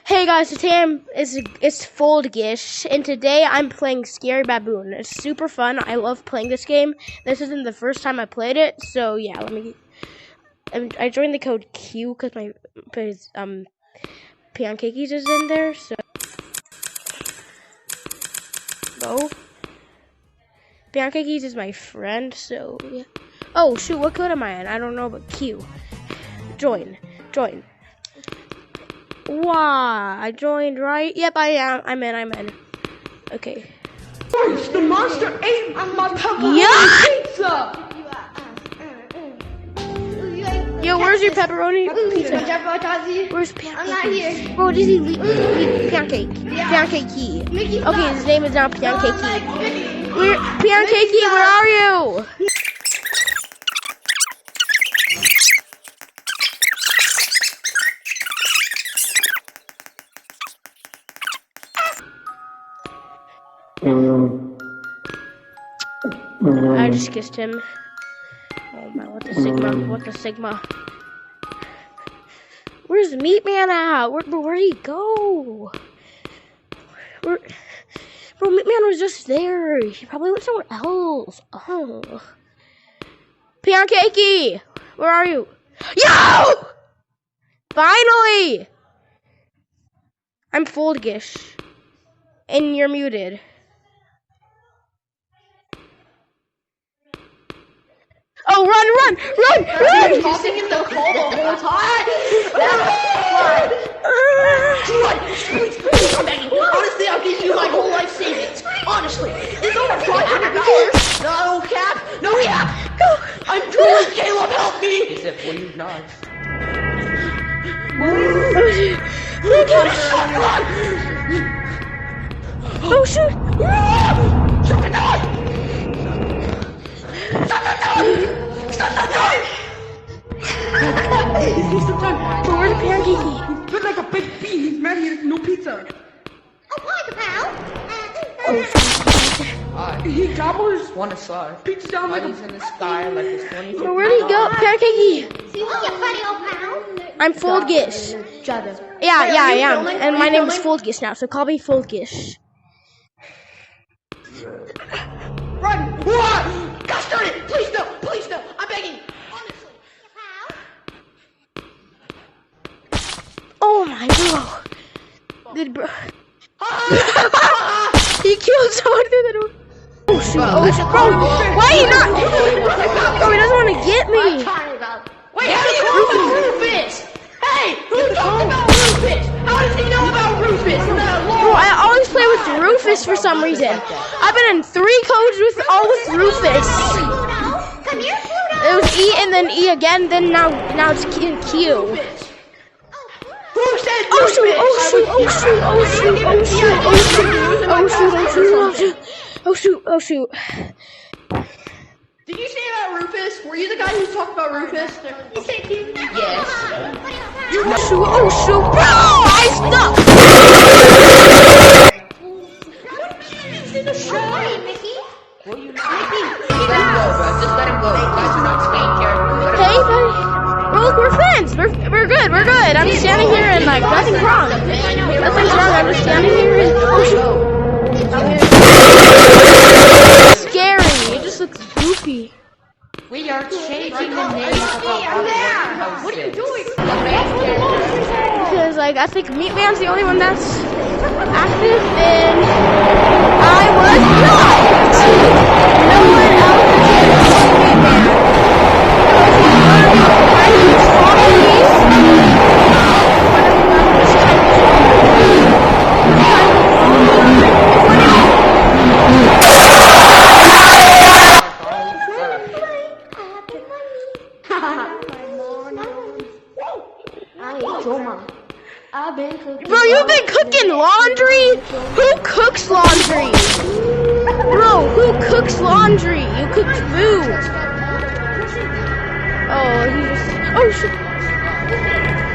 Hey guys, it's Foldish, and today I'm playing Scary Baboon. It's super fun. I love playing this game. This isn't the first time I played it, so yeah. I joined the code Q because my pancakees is in there. So no, pancakees is my friend. So yeah. Oh shoot, what code am I in? I don't know, but Q. Join. Wow, I joined, right? Yep, I am. I'm in. Okay. First, the monster ate my pepperoni pizza! Yo, where's your pepperoni pizza? Where's Pancake? I'm not here. Bro, does he eat Pancake? Pancakey. Okay, his name is now Pancakey. Pancakey, where are you? I just kissed him. Oh man, what the Sigma? Where's Meat Man at? Where'd he go? Bro, Meat Man was just there. He probably went somewhere else. Oh. Pancakey! Where are you? Yo! Finally! I'm Foldish. And you're muted. Oh, run! You're singing the call the whole time? Please, honestly, I'll give you my whole life savings. Honestly, it's over $500. No cap. Go. I'm drooling, Caleb, help me. He said, please not. Oh, shoot! Shut the door! But where's the pancakey? He's been like a big bean. He's mad he has no pizza. He gobbles One aside. pizza down like Money's in the sky like it's 20. But where'd he go? Pancakey! I'm Foldish. Yeah, I am. And my name is Foldish now, so call me Foldish. Run! What? Gosh darn it! Please no! I'm begging! Honestly. Oh my bro. He killed someone through the door. Oh shoot, bro, why he not? Bro, he doesn't want to get me. Wait, how do you know about Rufus? Hey, who talked about Rufus? How does he know about Rufus? Bro, I always play with Rufus for some reason. I've been in 3 codes with Rufus. Come here, Pluto. It was E and then E again, then now it's Q. Who said Rufus? Oh shoot. Did you say about Rufus? Were you the guy who talked about Rufus? Yes. Oh shoot, bro! I stuck! What are you doing? Let him go, bro. Just let him go. You guys are not staying characters. Hey, buddy. Bro, look, we're friends. We're good. I'm just standing here and like nothing's wrong. Nothing's wrong. I'm just standing here and oh shoot. Scary. It just looks goofy. We are changing the name of our house. What are you doing? Because like I think Meat Man's the only one that's active and I was not. No one else is Meat Man. Bro, you've been cooking laundry? Who cooks laundry? Bro, who cooks laundry? You cook food. Oh, he just... Oh, shit.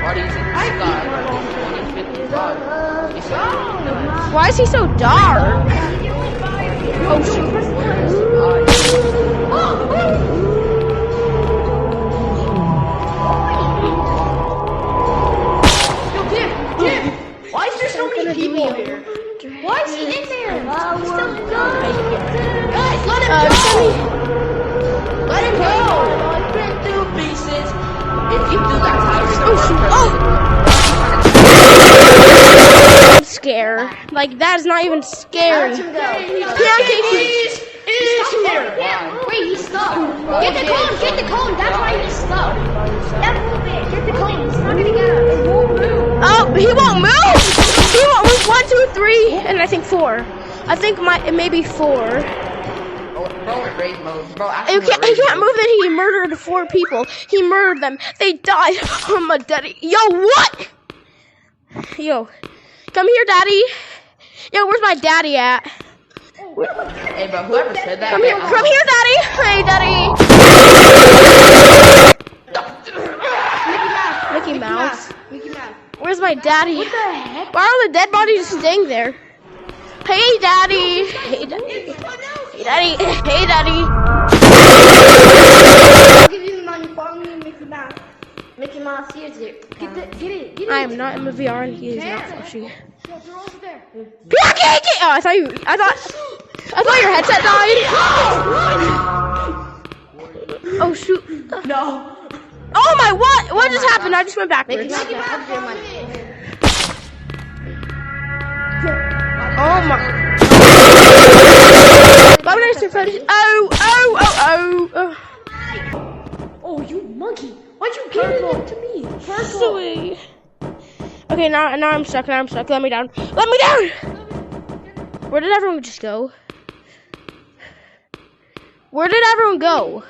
Parties in the sky like it's 2055. Why is he so dark? Oh, shoot. scare. Like, that is not even scary. Pancakees is here. Wait, he's stuck. Get the cone, get the cone. That's why he's stuck. That move it. Get the cone. He's not gonna get us. It won't move. Oh, he won't move. He won't move. 1, 2, 3, and I think 4. I think maybe 4. Bro, in rage mode. Bro, He can't move it. He murdered 4 people. He murdered them. They died. Oh my daddy. Yo, what? Yo, come here, daddy. Yo, where's my daddy at? Hey, bro, whoever said that. Come here, daddy. Hey, daddy. Mickey Mouse. Where's my daddy? What the heck? Why are the dead bodies just staying there? Hey, daddy. Hey, daddy. Hey, daddy. Hey, daddy. I'll give you the money. Follow me, Mickey Mouse. Mickey Mouse, here's it. Get it. I am not in the VR and he is not flashy. Yo, they're over there. Pancake! Oh, I thought your headset died. Oh shoot. No. Oh my, what just happened? I just went backwards. Mickey Mouse, follow me. Oh my. Why would I surprise? Oh. Oh, you monkey. Why'd you give it to me? Sweet. Okay, now I'm stuck. Let me down. Where did everyone just go? Where did everyone go?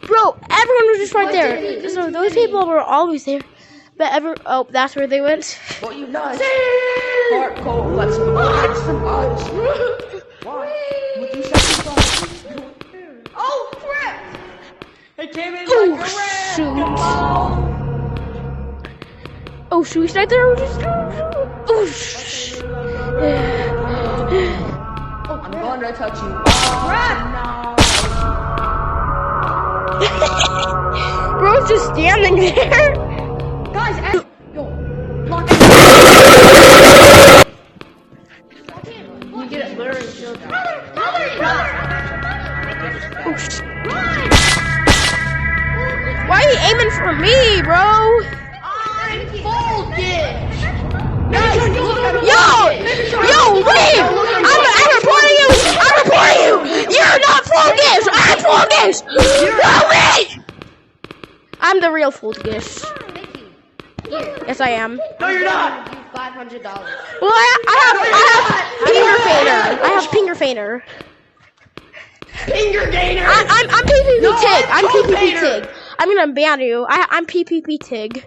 Bro, everyone was just right there. So those people were always there. But oh, that's where they went. What you done? Hardcore, let's go. Why? Would you say something? Oh, crap. It came in Oh, like a rat. shoot. Oh, shoot, he's right there. Oh, shh. I'm going to touch you. Bro's just standing there. Guys, yo, lock it. You get it blurry. Brother. Oh, shh. Why are you aiming for me, bro? I'm focused. Yo, leave! I'm reporting you! You're not focused! I'm focused! I'm the real focus. Yes, I am. No, you're not. $500. Well, I have Pinger Feiner. Finger gainer. I'm PPP No, Tig. I'm I'm PPP Feiner. Tig. I'm gonna ban you. I'm PPP Tig.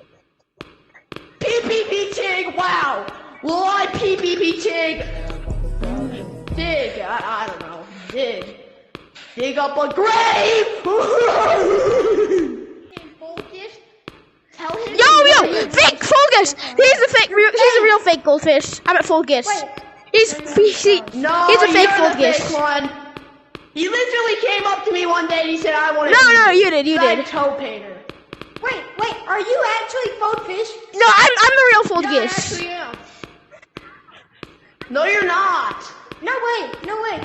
PPP Tig. Wow. Well, I PPP Tig. Dig. I don't know. Dig up a grave. Focus. Tell him. Yo, fake focus. He's a real fake goldfish. I'm at focus. He's a fake No, you're the focus. fake one. He literally came up to me one day and he said, "I want to." No, you did. Toe painter. Wait, are you actually Foldfish? No, I'm the real Yeah, I focus. actually am. No, you're not. No way.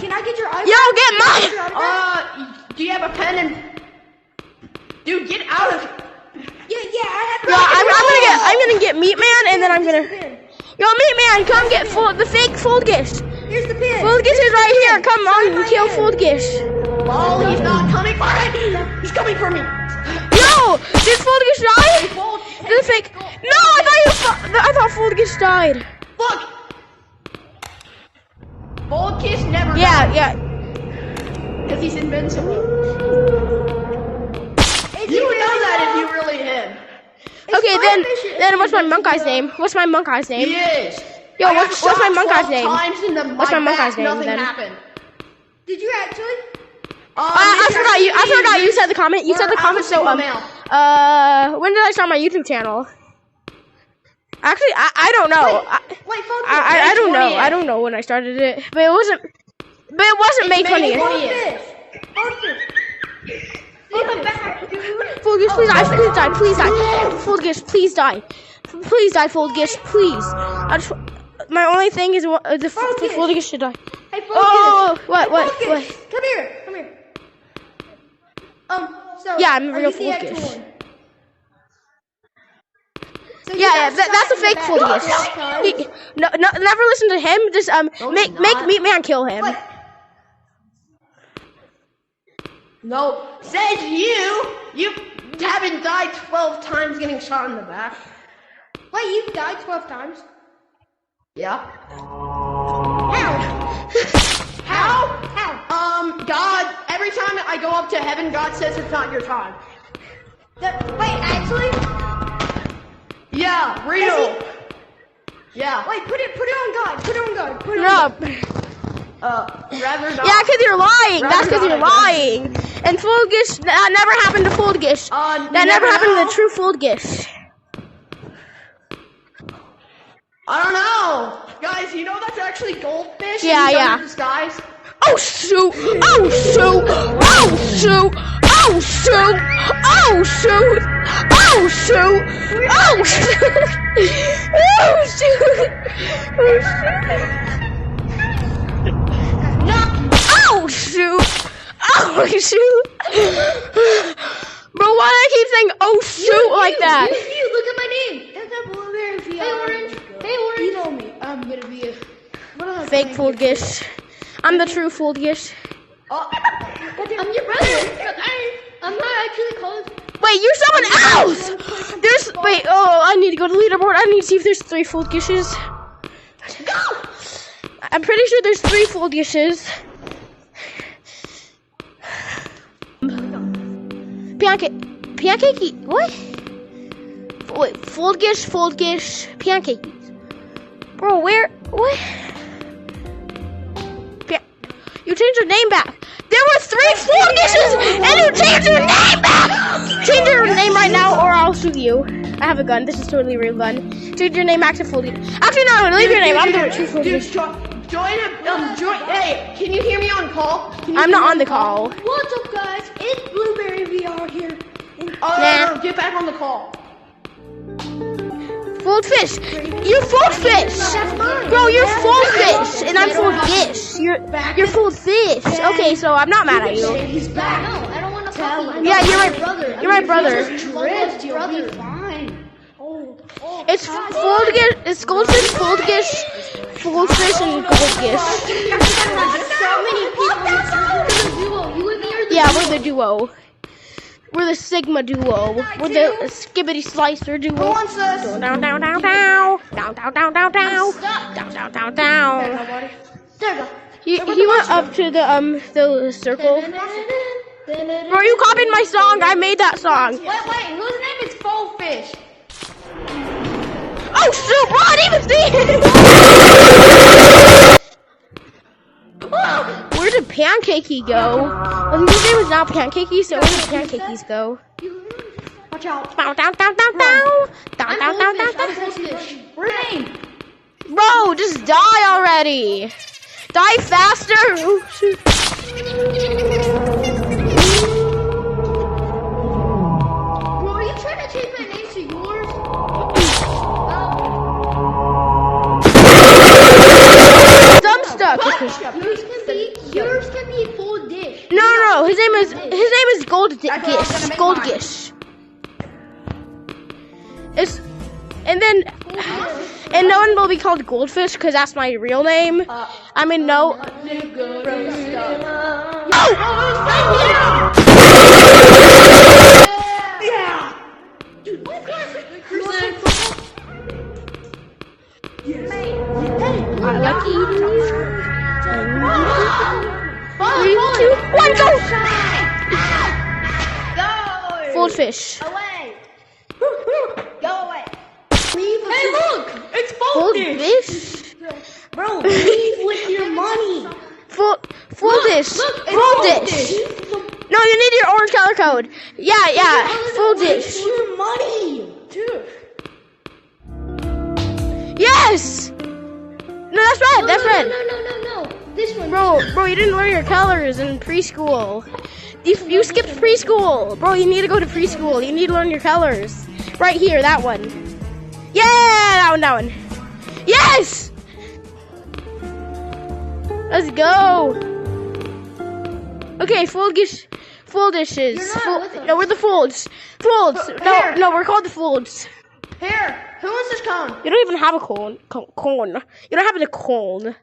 Can I get your iPhone? Yo, get mine. Do you have a pen and? Dude, get out of. Yeah, I have. No, I'm gonna get Meat Man, and then I'm gonna. Yo, Meat Man, come get the fake Foldgish. Here's the pin. Foldgish is right here. Come on, kill Foldgish. Oh, he's not coming for me. He's coming for me. Yo, did Foldgish die? The fake. No, I thought Foldgish died. Look. Foldkiss never. Yeah. Because he's invincible. You would know that if you really him. Okay, then what's my monk guy's name? What's my monk guy's name? He is. Yo, I got what's my shot monk guy's 12 name? times in the What's my monk back, guy's name, Nothing then? happened. Did you actually? I forgot you said the comment. You said the comment. So when did I start my YouTube channel? Actually, I don't know. Wait, Foldkiss. I don't know. I don't know when I started it, but it wasn't May 20th. Foldgish, please die, please die. Foldgish, please die. Please die, Foldgish, please. My only thing is the Foldgish should die. Hey, Foldkiss. Oh, what? Come here. So Yeah, I'm a are real you the actual Foldkish. one? So you Yeah, guys that's a shot in the fake back. fool Look, dish. No, never listen to him. Just make Meatman kill him. Like, no, says you haven't died 12 times getting shot in the back. Wait, you've died 12 times? Yeah. How? God, every time I go up to heaven, God says it's not your time. Wait, actually? Yeah, real. Yeah. Wait, put it on God. Put it on God. Put it on No. God. Rather not. Yeah, because you're lying. That's because Rather you're not, I lying. And Foldgish, that never happened to Foldgish. That never happened to the true Foldgish. I don't know. Guys, you know that's actually goldfish? Yeah, He's yeah. under disguise. Oh shoot! Oh shoot! Oh shoot! Oh shoot! Oh shoot! Oh shoot! Oh shoot! Oh shoot! Oh shoot! Oh shoot! Oh shoot! Bro, why do I keep saying oh shoot like that? You, look at my name. That's a blueberry VR. Hey, Orange. Hey, Orange. You know me. I'm gonna be a... Fake Foldgish. I'm the true Foldgish. I'm your brother. I'm not actually called... Wait, you're someone else! Wait, I need to go to leaderboard. I need to see if there's 3 Foldgishes. Go! I'm pretty sure there's 3 Foldgishes. Pancake, what? Wait, Foldgish, pancakees. Bro, what? You changed your name back. There were 3 Foldgishes, and you changed your name back! Change your name right now, or I'll shoot you. I have a gun. This is totally a real gun. Change your name back to Foldgish. Actually, no, leave your name. I'm the true Foldgish. Hey, can you hear me on call? I'm not on the call. What's up, guys? It's Blueberry VR here. Nah. No, get back on the call. Foldfish! You're Foldfish! Bro, you're Foldfish! And I'm Foldgish. You're Foldfish. Okay, so I'm not mad at you. He's back. No, I don't want to tell him. Yeah, you're my brother. Drift, you'll be fine. It's Foldgish, it's Goldfish, Foldgish, Foldfish, and Goldgish. So many people. Yeah, we're the duo. We're the Sigma duo. We're the Skibbity Slicer duo. Who wants this? Down, down, down, down, down, down, down, down, down, down, down, down, down. There you go. He went up to the circle. Bro, you copied my song. I made that song. Wait, whose name is Foldfish? Oh shoot, bro, I didn't even see it. Where did Pancakey go? Well, his name is now Pancakey, so where did Pancakees go? Watch out. Down, down, down, down, down. Down, down, down, down, down. Rename. Bro, just die already. Die faster. Oh shoot. Bro, are you trying to change my name to yours? I'm stuck. Yours can be full dish. No, his name is Goldgish. Goldgish. And no one will be called Goldfish because that's my real name. I mean, no. Oh! Yeah. Lucky. 3, 2, 1, go! Foldfish. Away. Go away. Hey, look! It's Foldfish? Bro, leave with your money. Foldish. Foldish. No, you need your orange color code. Yeah. Foldish. Your money. Dude. Yes! No, that's red. That's red. No. This one. Bro, you didn't learn your colors in preschool. You skipped preschool. Bro, you need to go to preschool. You need to learn your colors. Right here, that one. Yeah, that one. Yes! Let's go. Okay, Foldishes. You're not with us. No, we're the Folds. Folds. No, we're called the Folds. Here. Who wants this cone? You don't even have a cone. Cone. You don't have a cone.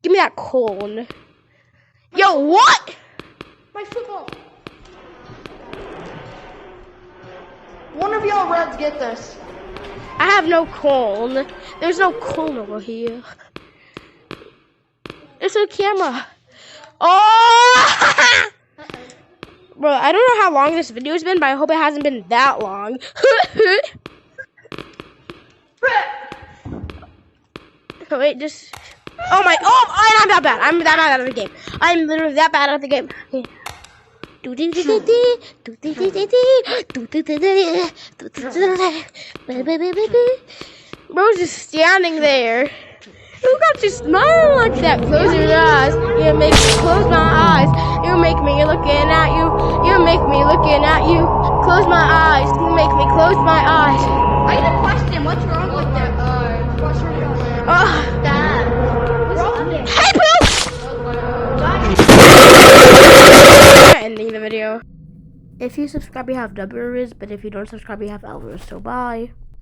Give me that cone. Yo, what? My football. One of y'all reds get this. I have no cone. There's no cone over here. It's a camera. Oh! Bro, I don't know how long this video has been, but I hope it hasn't been that long. Wait, just... Oh, I'm that bad. I'm that bad at the game. I'm literally that bad at the game. Bro's just standing there. Who got you smiling like that? Close your eyes. You make me close my eyes. You make me looking at you. You make me looking at you. Close my eyes. You make me close my eyes. I have a question. What's wrong with that? What's wrong with that? Hey, Pooh! Ending the video. If you subscribe, you have W riz, but if you don't subscribe, you have L riz. So bye.